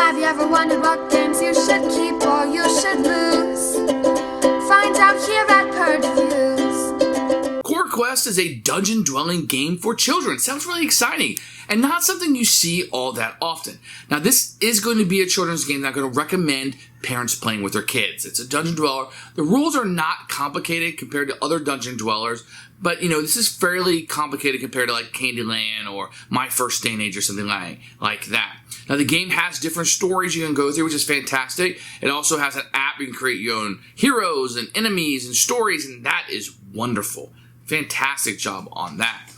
Have you ever wondered what games you should keep or you should lose? Find out here at Purge Reviews. CoraQuest is a dungeon-dwelling game for children. Sounds really exciting, and not something you see all that often. Now, this is going to be a children's game that I'm going to recommend parents playing with their kids. It's a dungeon dweller. The rules are not complicated compared to other dungeon dwellers, but, this is fairly complicated compared to, like, Candyland or My First Day and Age or something like that. Now, the game has different stories you can go through, which is fantastic. It also has an app. You can create your own heroes and enemies and stories, and that is wonderful. Fantastic job on that.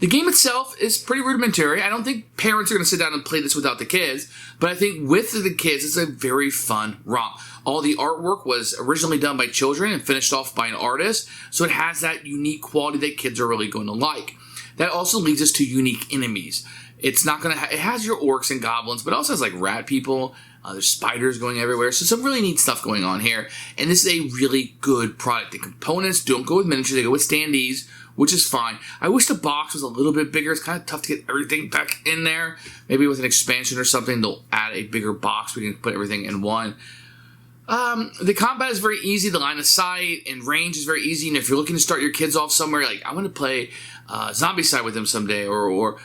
The game itself is pretty rudimentary. I don't think parents are going to sit down and play this without the kids, but I think with the kids, it's a very fun romp. All the artwork was originally done by children and finished off by an artist, so it has that unique quality that kids are really going to like. That also leads us to unique enemies. It's not going to it has your orcs and goblins, but it also has like rat people. There's spiders going everywhere. So some really neat stuff going on here. And this is a really good product. The components don't go with miniatures. They go with standees, which is fine. I wish the box was a little bit bigger. It's kind of tough to get everything back in there. Maybe with an expansion or something, they'll add a bigger box. We can put everything in one. The combat is very easy. The line of sight and range is very easy. And if you're looking to start your kids off somewhere, like I want to play Zombie Side with them someday, or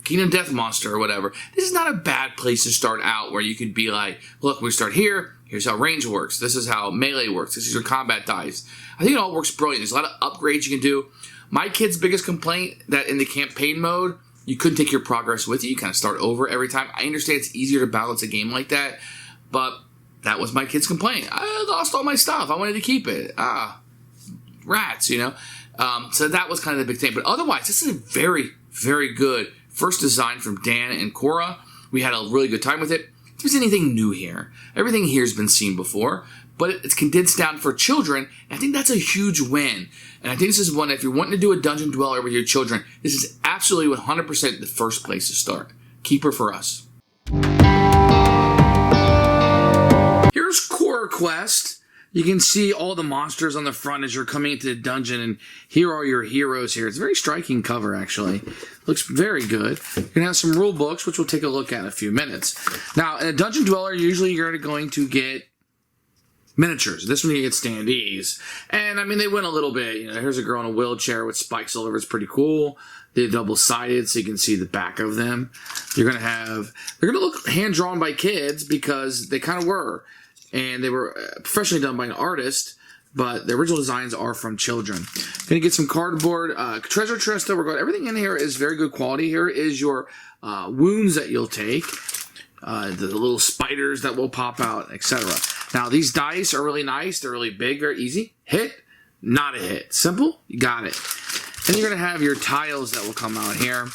Kingdom Death Monster or whatever, this is not a bad place to start out where you could be like, look, we start here. Here's how range works. This is how melee works. This is your combat dice. I think it all works brilliant. There's a lot of upgrades you can do. My kid's biggest complaint that in the campaign mode, you couldn't take your progress with you. You kind of start over every time. I understand it's easier to balance a game like that, but that was my kid's complaint. I lost all my stuff. I wanted to keep it. Rats, So that was kind of the big thing. But otherwise, this is a very, very good first design from Dan and Cora. We had a really good time with it. If there's anything new here, everything here has been seen before, but it's condensed down for children. And I think that's a huge win. And I think this is one, if you're wanting to do a dungeon dweller with your children, this is absolutely 100% the first place to start. Keeper for us. Here's CoraQuest. You can see all the monsters on the front as you're coming into the dungeon, and here are your heroes here. It's a very striking cover, actually. Looks very good. You're going to have some rule books, which we'll take a look at in a few minutes. Now, in a dungeon dweller, usually you're going to get miniatures. This one you get standees. And, they win a little bit. Here's a girl in a wheelchair with spikes all over. It's pretty cool. They're double-sided, so you can see the back of them. They're going to look hand-drawn by kids because they kind of were. And they were professionally done by an artist, but the original designs are from children. Gonna get some cardboard, treasure chest that we're going. Everything in here is very good quality. Here is your wounds that you'll take, the little spiders that will pop out, etc. Now these dice are really nice. They're really big, very easy. Hit, not a hit. Simple, you got it. And you're gonna have your tiles that will come out here.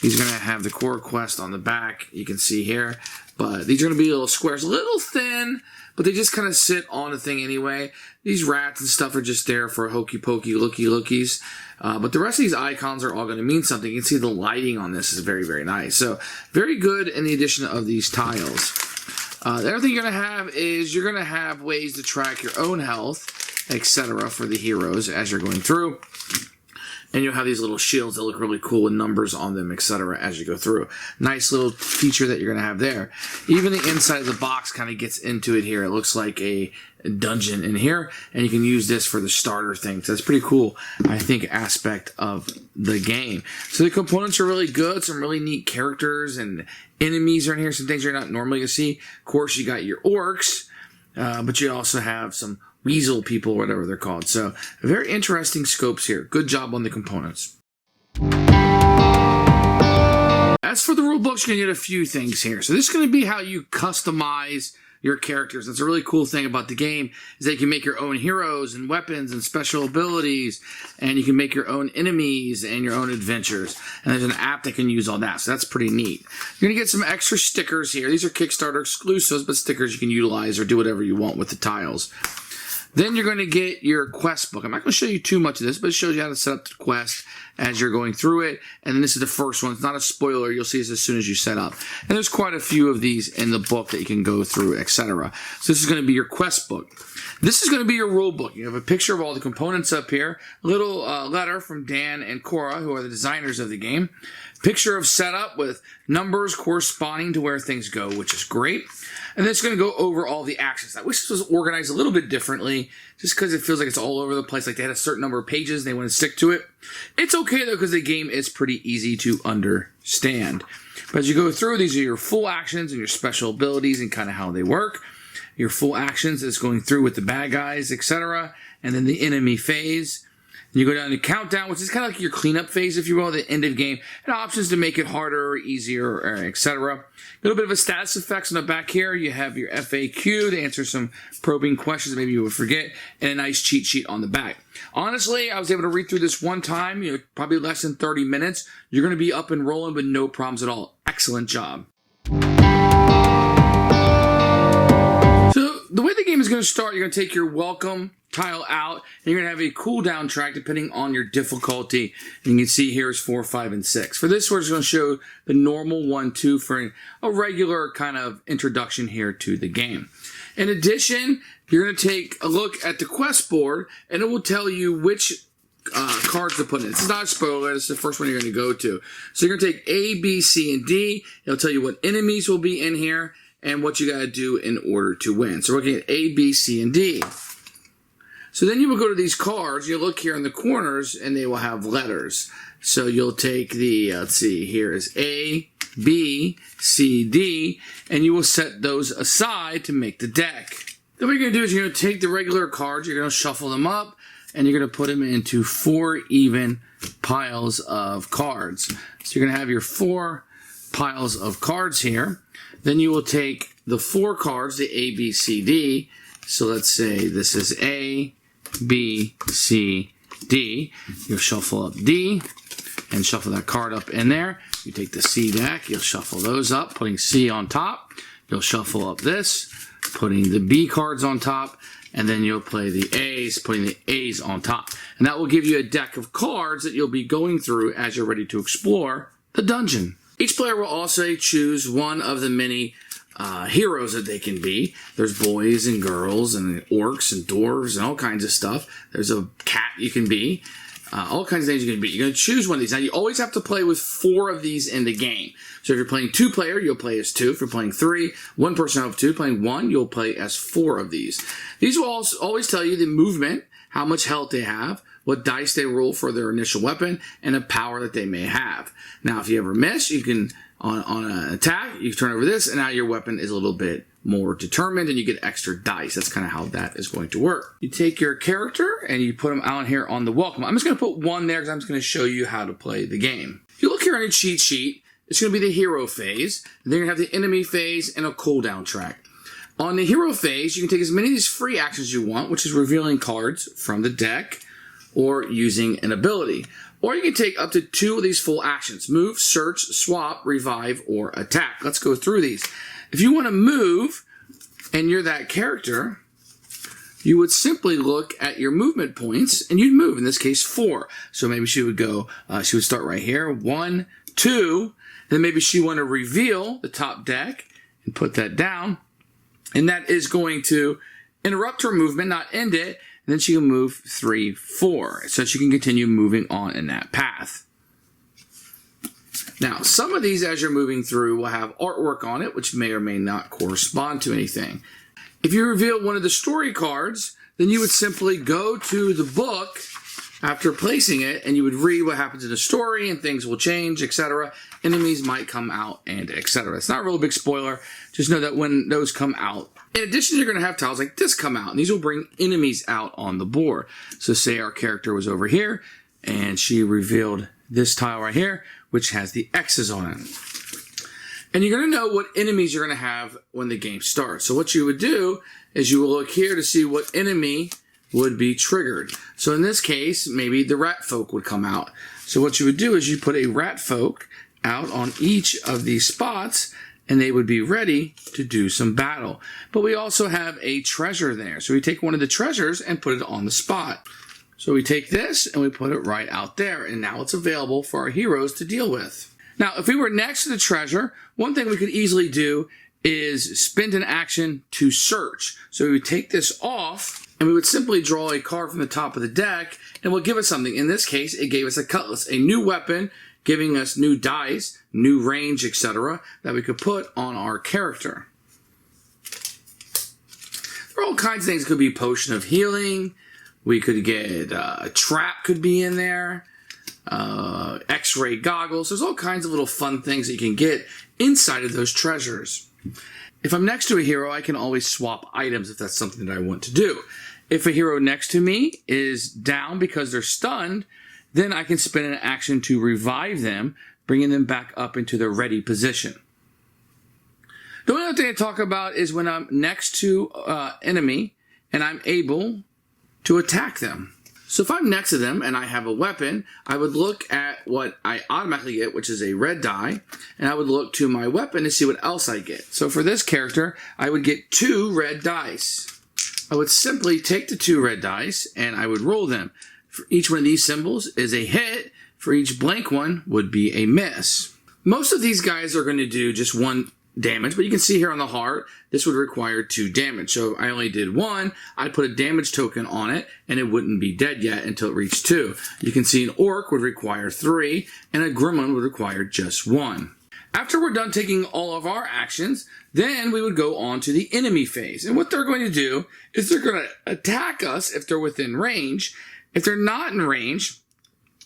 These are gonna have the CoraQuest on the back. You can see here, but these are gonna be little squares, a little thin. But they just kind of sit on the thing anyway. These rats and stuff are just there for hokey pokey, looky lookies. But the rest of these icons are all going to mean something. You can see the lighting on this is very, very nice. So very good in the addition of these tiles. The other thing you're going to have is you're going to have ways to track your own health, etc. for the heroes as you're going through. And you'll have these little shields that look really cool with numbers on them, etc. as you go through. Nice little feature that you're going to have there. Even the inside of the box kind of gets into it here. It looks like a dungeon in here. And you can use this for the starter thing. So that's pretty cool, I think, aspect of the game. So the components are really good. Some really neat characters and enemies are in here. Some things you're not normally going to see. Of course, you got your orcs. But you also have some weasel people, whatever they're called. So, very interesting scopes here. Good job on the components. As for the rule books, you're going to get a few things here. So, this is going to be how you customize your characters. That's a really cool thing about the game, is that you can make your own heroes and weapons and special abilities, and you can make your own enemies and your own adventures. And there's an app that can use all that, so that's pretty neat. You're going to get some extra stickers here. These are Kickstarter exclusives, but stickers you can utilize or do whatever you want with the tiles. Then you're going to get your quest book. I'm not going to show you too much of this, but it shows you how to set up the quest as you're going through it. And then this is the first one. It's not a spoiler. You'll see this as soon as you set up. And there's quite a few of these in the book that you can go through, etc. So this is going to be your quest book. This is going to be your rule book. You have a picture of all the components up here. A little letter from Dan and Cora, who are the designers of the game. picture of setup with numbers corresponding to where things go, which is great. And then it's going to go over all the actions. I wish this was organized a little bit differently, just because it feels like it's all over the place, like they had a certain number of pages and they want to stick to it. It's okay, though, because the game is pretty easy to understand. But as you go through, these are your full actions and your special abilities and kind of how they work. Your full actions is going through with the bad guys, etc. And then the enemy phase. You go down to countdown, which is kind of like your cleanup phase, if you will, the end of game, and options to make it harder or easier, etc. A little bit of a status effects on the back here. You have your FAQ to answer some probing questions maybe you would forget, and a nice cheat sheet on the back. Honestly, I was able to read through this one time, probably less than 30 minutes. You're going to be up and rolling with no problems at all. Excellent job. So the way the game is going to start, you're going to take your welcome tile out, and you're going to have a cooldown track depending on your difficulty. And you can see here is 4, 5, and 6. For this, we're just going to show the normal 1, 2 for a regular kind of introduction here to the game. In addition, you're going to take a look at the quest board, and it will tell you which cards to put in. This is not a spoiler. This is the first one you're going to go to. So you're going to take A, B, C, and D. It'll tell you what enemies will be in here and what you got to do in order to win. So we're looking at A, B, C, and D. So then you will go to these cards, you look here in the corners, and they will have letters. So you'll take the, let's see, here is A, B, C, D, and you will set those aside to make the deck. Then what you're going to do is you're going to take the regular cards, you're going to shuffle them up, and you're going to put them into 4 even piles of cards. So you're going to have your 4 piles of cards here. Then you will take the 4 cards, the A, B, C, D. So let's say this is A, B, C, D. You'll shuffle up D and shuffle that card up in there. You take the C deck, you'll shuffle those up, putting C on top. You'll shuffle up this, putting the B cards on top, and then you'll play the A's, putting the A's on top. And that will give you a deck of cards that you'll be going through as you're ready to explore the dungeon. Each player will also choose one of the many heroes that they can be. There's boys and girls and orcs and dwarves and all kinds of stuff. There's a cat you can be. All kinds of things you can be. You're going to choose one of these. Now, you always have to play with 4 of these in the game. So if you're playing 2-player, you'll play as 2. If you're playing 3, one person out of 2. Playing 1, you'll play as 4 of these. These will always tell you the movement, how much health they have, what dice they roll for their initial weapon, and a power that they may have. Now, if you ever miss, you can, on an attack, you turn over this, and now your weapon is a little bit more determined, and you get extra dice. That's kind of how that is going to work. You take your character, and you put them out here on the welcome. I'm just going to put 1 there, because I'm just going to show you how to play the game. If you look here on your cheat sheet, it's going to be the hero phase, and then you're going to have the enemy phase, and a cooldown track. On the hero phase, you can take as many of these free actions you want, which is revealing cards from the deck, or using an ability. Or you can take up to 2 of these full actions. Move, search, swap, revive, or attack. Let's go through these. If you want to move, and you're that character, you would simply look at your movement points, and you'd move, in this case, 4. So maybe she would go, she would start right here, 1, 2, then maybe she want to reveal the top deck, and put that down, and that is going to interrupt her movement, not end it. And then she can move 3, 4, so she can continue moving on in that path. Now, some of these, as you're moving through, will have artwork on it, which may or may not correspond to anything. If you reveal one of the story cards, then you would simply go to the book after placing it, and you would read what happens in the story, and things will change, etc. Enemies might come out, and etc. It's not a real big spoiler. Just know that when those come out, in addition, you're going to have tiles like this come out, and these will bring enemies out on the board. So say our character was over here, and she revealed this tile right here, which has the X's on it. And you're going to know what enemies you're going to have when the game starts. So what you would do is you will look here to see what enemy would be triggered. So in this case, maybe the rat folk would come out. So what you would do is you put a rat folk out on each of these spots, and they would be ready to do some battle. But we also have a treasure there. So we take one of the treasures and put it on the spot. So we take this and we put it right out there, and now it's available for our heroes to deal with. Now, if we were next to the treasure, one thing we could easily do is spend an action to search. So we would take this off, and we would simply draw a card from the top of the deck, and it will give us something. In this case, it gave us a cutlass, a new weapon giving us new dice, new range, etc. that we could put on our character. There are all kinds of things. It could be potion of healing. We could get a trap could be in there. X-ray goggles. There's all kinds of little fun things that you can get inside of those treasures. If I'm next to a hero, I can always swap items if that's something that I want to do. If a hero next to me is down because they're stunned, then I can spend an action to revive them, bringing them back up into their ready position. The only other thing I talk about is when I'm next to enemy and I'm able to attack them. So if I'm next to them and I have a weapon, I would look at what I automatically get, which is a red die, and I would look to my weapon to see what else I get. So for this character, I would get 2 red dice. I would simply take the 2 red dice and I would roll them. For each one of these symbols is a hit. For each blank one would be a miss. Most of these guys are going to do just 1 damage, but you can see here on the heart, this would require 2 damage. So I only did 1, I'd put a damage token on it, and it wouldn't be dead yet until it reached 2. You can see an orc would require 3, and a gremlin would require just 1. After we're done taking all of our actions, then we would go on to the enemy phase. And what they're going to do is they're going to attack us if they're within range. If they're not in range,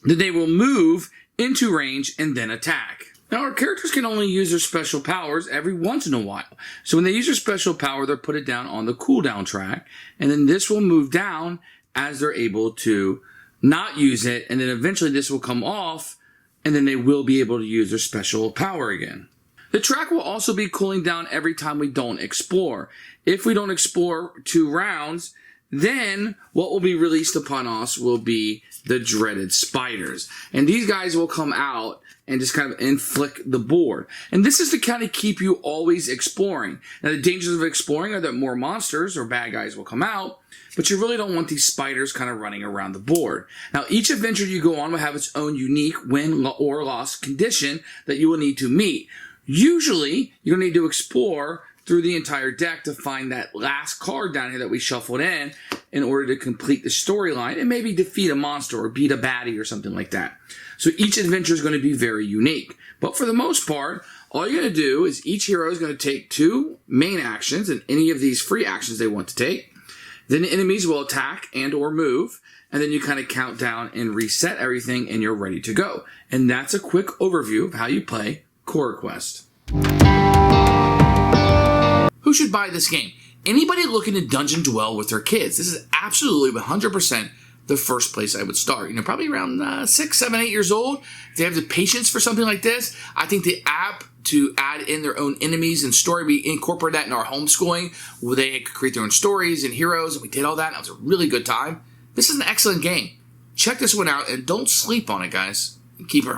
then they will move into range and then attack. Now, our characters can only use their special powers every once in a while. So when they use their special power, they'll put it down on the cooldown track, and then this will move down as they're able to not use it, and then eventually this will come off, and then they will be able to use their special power again. The track will also be cooling down every time we don't explore. If we don't explore 2 rounds, then what will be released upon us will be the dreaded spiders. And these guys will come out and just kind of inflict the board. And this is to kind of keep you always exploring. Now, the dangers of exploring are that more monsters or bad guys will come out, but you really don't want these spiders kind of running around the board. Now, each adventure you go on will have its own unique win or loss condition that you will need to meet. Usually, you're going to need to explore through the entire deck to find that last card down here that we shuffled in order to complete the storyline and maybe defeat a monster or beat a baddie or something like that. So each adventure is going to be very unique. But for the most part, all you're going to do is each hero is going to take 2 main actions and any of these free actions they want to take. Then the enemies will attack and or move, and then you kind of count down and reset everything and you're ready to go. And that's a quick overview of how you play CoraQuest. Who should buy this game? Anybody looking to dungeon dwell with their kids. This is absolutely 100% the first place I would start. Probably around 6, 7, 8 years old. If they have the patience for something like this, I think the app to add in their own enemies and story, we incorporate that in our homeschooling, where they could create their own stories and heroes, and we did all that, and it was a really good time. This is an excellent game. Check this one out, and don't sleep on it, guys. Keep her